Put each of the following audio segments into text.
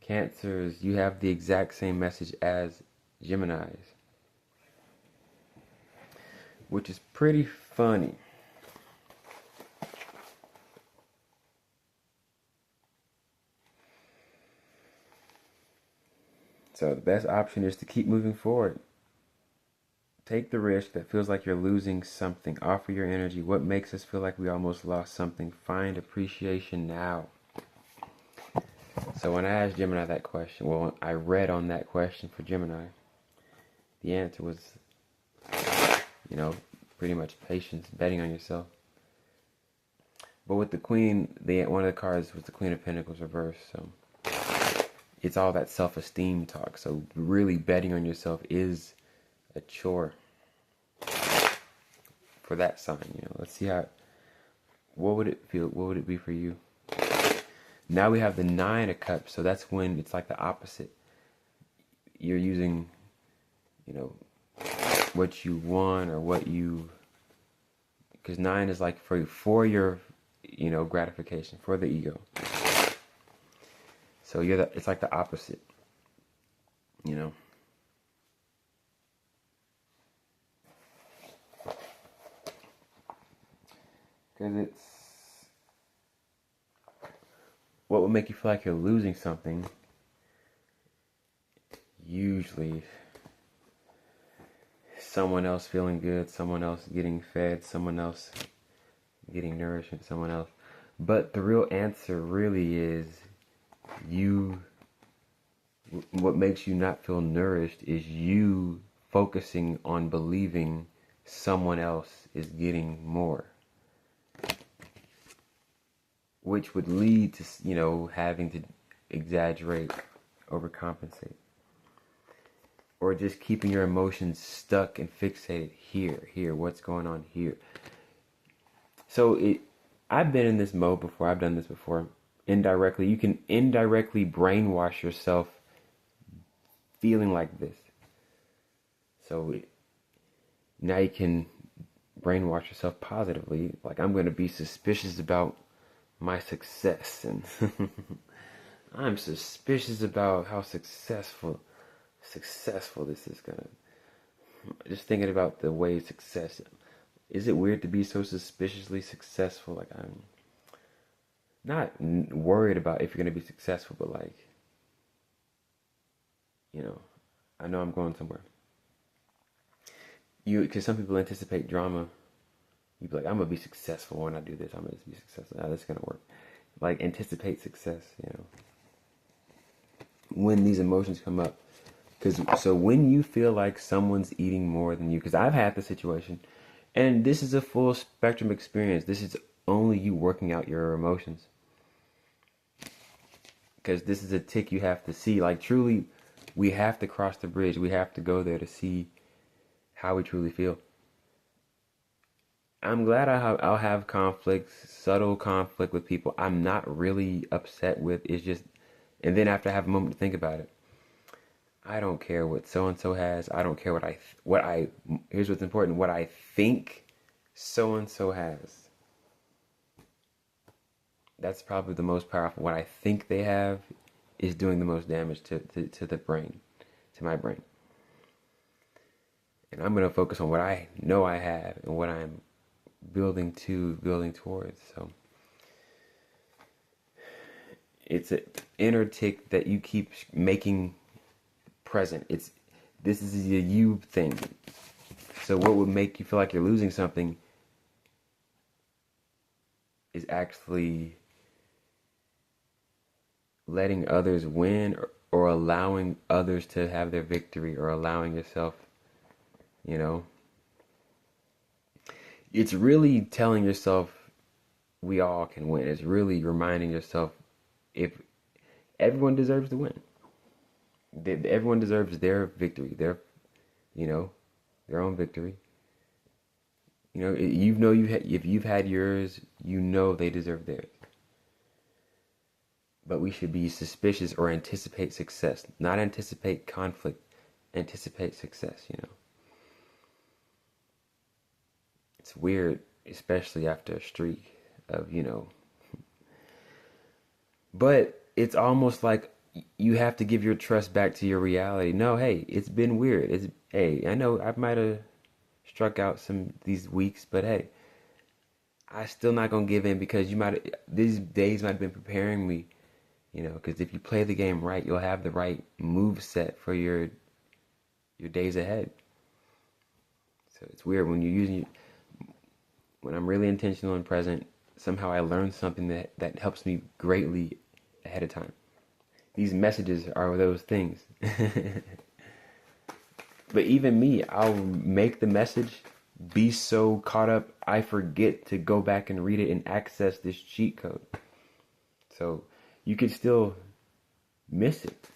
Cancers, you have the exact same message as Geminis, which is pretty funny. So the best option is to keep moving forward. Take the risk that feels like you're losing something. Offer your energy. What makes us feel like we almost lost something? Find appreciation now. So when I asked Gemini that question, well, I read on that question for Gemini, the answer was, pretty much patience, betting on yourself. But with the Queen, one of the cards was the Queen of Pentacles reversed, so it's all that self-esteem talk. So really betting on yourself is a chore for that sign. Let's see what would it feel, what would it be for you? Now we have the Nine of Cups, so that's when it's like the opposite. You're using, what you want or because 9 is like for your, gratification, for the ego. So it's like the opposite, Because it's what would make you feel like you're losing something. Usually someone else feeling good, someone else getting fed, someone else getting nourishment, someone else. But the real answer really is what makes you not feel nourished is you focusing on believing someone else is getting more. Which would lead to, having to exaggerate, overcompensate. Or just keeping your emotions stuck and fixated here, what's going on here. So I've been in this mode before, I've done this before. Indirectly, you can indirectly brainwash yourself feeling like this. So now you can brainwash yourself positively. Like, I'm going to be suspicious about my success, and I'm suspicious about how successful this is gonna. Just thinking about the way success. Is it weird to be so suspiciously successful? Like, I'm not worried about if you're gonna be successful, but like, I know I'm going somewhere. Because some people anticipate drama. You be like, I'm gonna be successful when I do this. I'm gonna be successful. This is gonna work. Like, anticipate success. When these emotions come up, so when you feel like someone's eating more than you, because I've had the situation, and this is a full spectrum experience. This is only you working out your emotions, because this is a tick you have to see. Like, truly, we have to cross the bridge. We have to go there to see how we truly feel. I'm glad I'll have conflicts, subtle conflict with people I'm not really upset with. It's just, and then after I have a moment to think about it, I don't care what so-and-so has. I don't care here's what's important, what I think so-and-so has. That's probably the most powerful. What I think they have is doing the most damage to the brain, to my brain. And I'm going to focus on what I know I have and what I'm building towards. So it's an inner tick that you keep making present. This is a you thing. So what would make you feel like you're losing something is actually letting others win, or allowing others to have their victory, or allowing yourself, it's really telling yourself we all can win. It's really reminding yourself if everyone deserves to win. Everyone deserves their victory, their own victory. If you've had yours, they deserve theirs. But we should be suspicious or anticipate success, not anticipate conflict, anticipate success. It's weird, especially after a streak of, but it's almost like you have to give your trust back to your reality. No, hey, it's been weird. Hey, I know I might have struck out some these weeks, but hey, I still not gonna give in because these days might have been preparing me, because if you play the game right, you'll have the right move set for your days ahead. So it's weird when I'm really intentional and present, somehow I learn something that helps me greatly ahead of time. These messages are those things. But even me, I'll make the message, be so caught up, I forget to go back and read it and access this cheat code. So you can still miss it.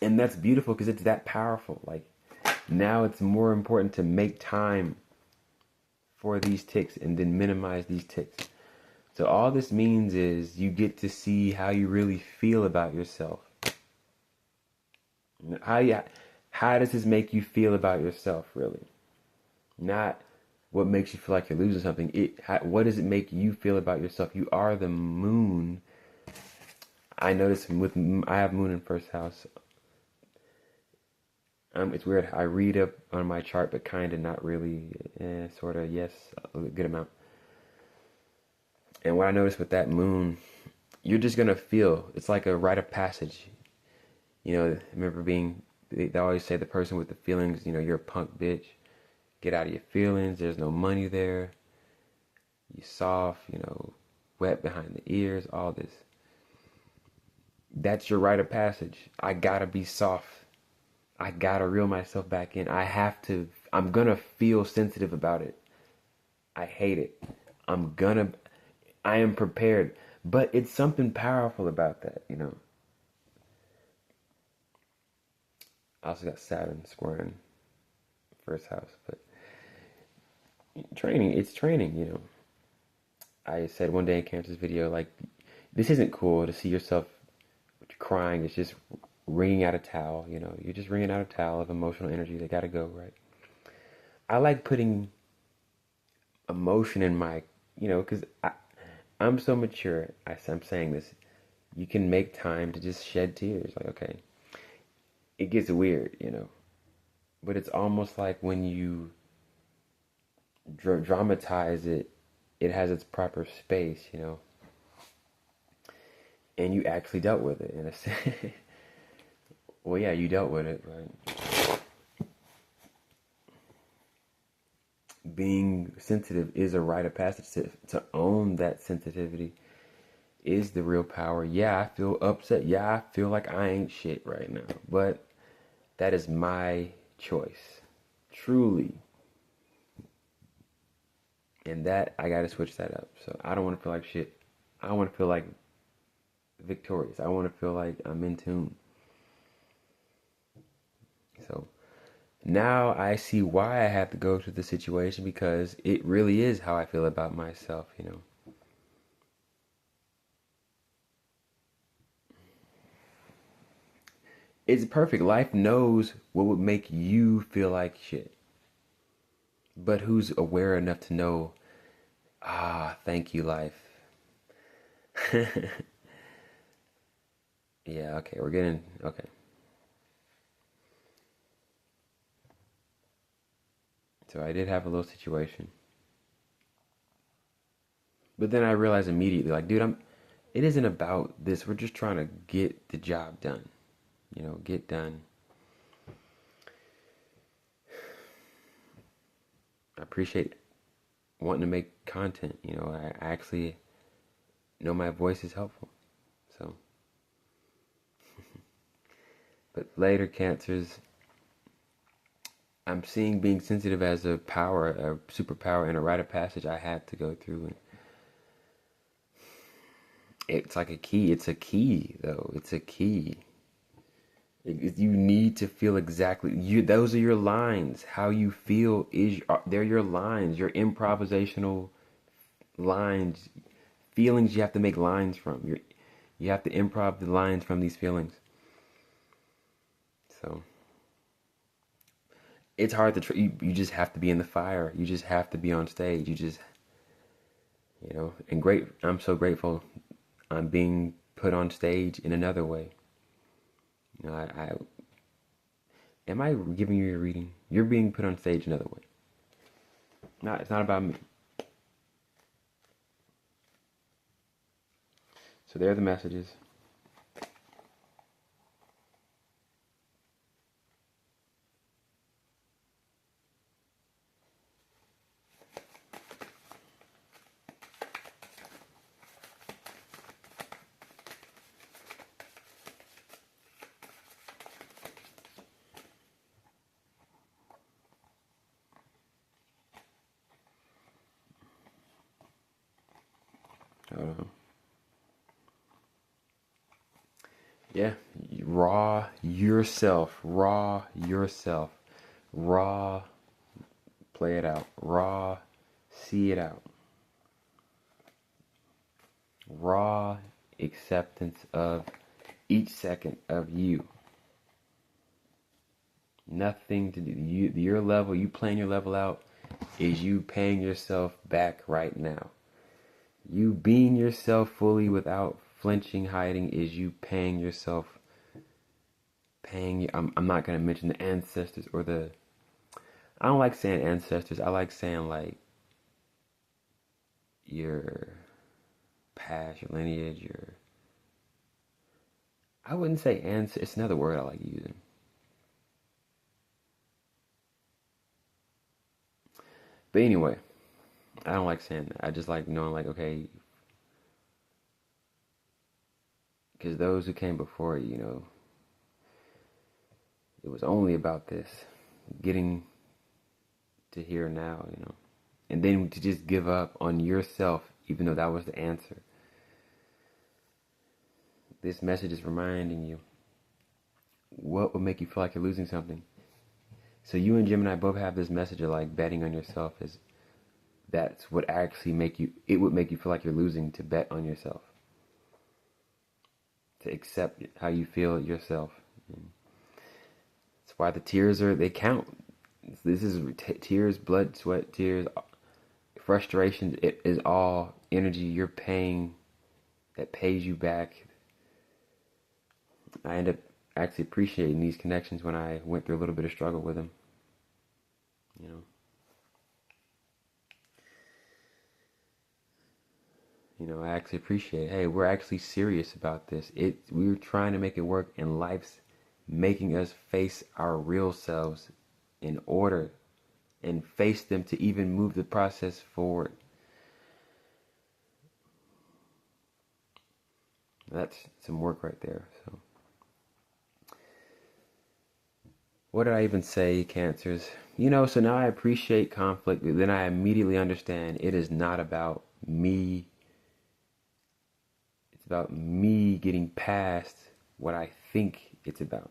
And that's beautiful because it's that powerful. Like, now it's more important to make time for these ticks and then minimize these ticks. So all this means is you get to see how you really feel about yourself. How does this make you feel about yourself, really? Not what makes you feel like you're losing something. What does it make you feel about yourself? You are the moon. I notice I have moon in first house. It's weird. I read up on my chart, but kind of not really. Sort of, yes, a good amount. And what I noticed with that moon, you're just gonna feel. It's like a rite of passage. I remember they always say the person with the feelings, you're a punk bitch. Get out of your feelings. There's no money there. You soft, wet behind the ears, all this. That's your rite of passage. I gotta be soft. I gotta reel myself back in. I'm gonna feel sensitive about it. I hate it. I am prepared. But it's something powerful about that, I also got Saturn squaring first house, but it's training. I said one day in Cancer's video, like, this isn't cool to see yourself crying. It's just wringing out a towel, You're just wringing out a towel of emotional energy that gotta go, right? I like putting emotion in my, because I'm so mature. I'm saying this. You can make time to just shed tears. Like, okay, it gets weird, But it's almost like when you dramatize it, it has its proper space, And you actually dealt with it in a sense. Well, yeah, you dealt with it, right? Being sensitive is a rite of passage. To own that sensitivity is the real power. Yeah, I feel upset. Yeah, I feel like I ain't shit right now. But that is my choice. Truly. And that, I gotta switch that up. So I don't want to feel like shit. I want to feel like victorious. I want to feel like I'm in tune. So now I see why I have to go to the situation, because it really is how I feel about myself, It's perfect. Life knows what would make you feel like shit. But who's aware enough to know, thank you, life. Yeah, okay, okay. So I did have a little situation. But then I realized immediately, like, dude, it isn't about this. We're just trying to get the job done. Get done. I appreciate wanting to make content. I actually know my voice is helpful. So, but later cancers, I'm seeing being sensitive as a superpower, and a rite of passage I had to go through. And it's like a key. It's a key, though. It's a key. You need to feel exactly. Those are your lines. How you feel they're your lines. Your improvisational lines, feelings. You have to make lines from. You have to improv the lines from these feelings. So it's hard to. You just have to be in the fire. You just have to be on stage. And great. I'm so grateful. I'm being put on stage in another way. You know, am I giving you a reading? You're being put on stage another way. It's not about me. So there are the messages. Yeah, raw yourself, raw, play it out, raw, see it out, raw acceptance of each second of you. Nothing to do, your level, you playing your level out is you paying yourself back right now. You being yourself fully without flinching, hiding, is you paying yourself. I'm not going to mention the ancestors or the... I don't like saying ancestors. I like saying like your past, your lineage, your... I wouldn't say ancestors. It's another word I like using. But anyway, I don't like saying that. I just like knowing like, okay, because those who came before, you know, it was only about this, getting to here now, you know, and then to just give up on yourself, even though that was the answer. This message is reminding you what would make you feel like you're losing something. So you and Gemini both have this message of like betting on yourself. Is that's what actually it would make you feel like you're losing, to bet on yourself, to accept how you feel yourself. That's why the tears they count. This is tears, blood, sweat, tears, frustration. It is all energy you're paying that pays you back. I end up actually appreciating these connections when I went through a little bit of struggle with them. You know. I actually appreciate, hey, we're actually serious about this. We're trying to make it work, and life's making us face our real selves in order and face them to even move the process forward. That's some work right there. So, what did I even say, Cancers? So now I appreciate conflict, but then I immediately understand it is not about me. It's about me getting past what I think it's about.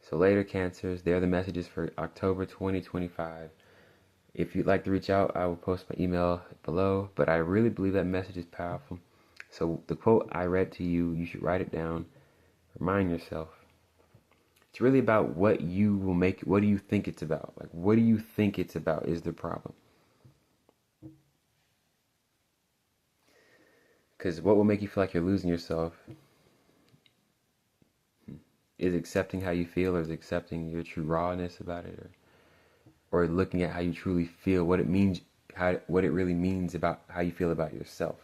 So later, Cancers, there are the messages for October 2025. If you'd like to reach out, I will post my email below, but I really believe that message is powerful. So the quote I read to you, you should write it down. Remind yourself. It's really about what do you think it's about? Like, what do you think it's about is the problem. Because what will make you feel like you're losing yourself is accepting how you feel, or is accepting your true rawness about it, or looking at how you truly feel, what it means, what it really means about how you feel about yourself,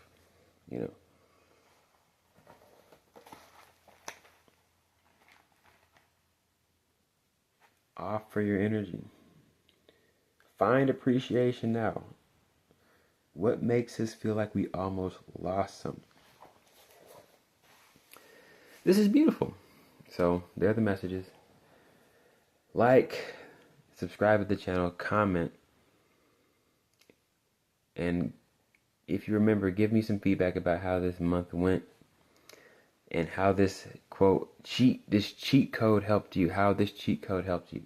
Offer your energy. Find appreciation now. What makes us feel like we almost lost something? This is beautiful. So, there are the messages. Like, subscribe to the channel, comment, and if you remember, give me some feedback about how this month went and how this cheat code helped you, how this cheat code helped you.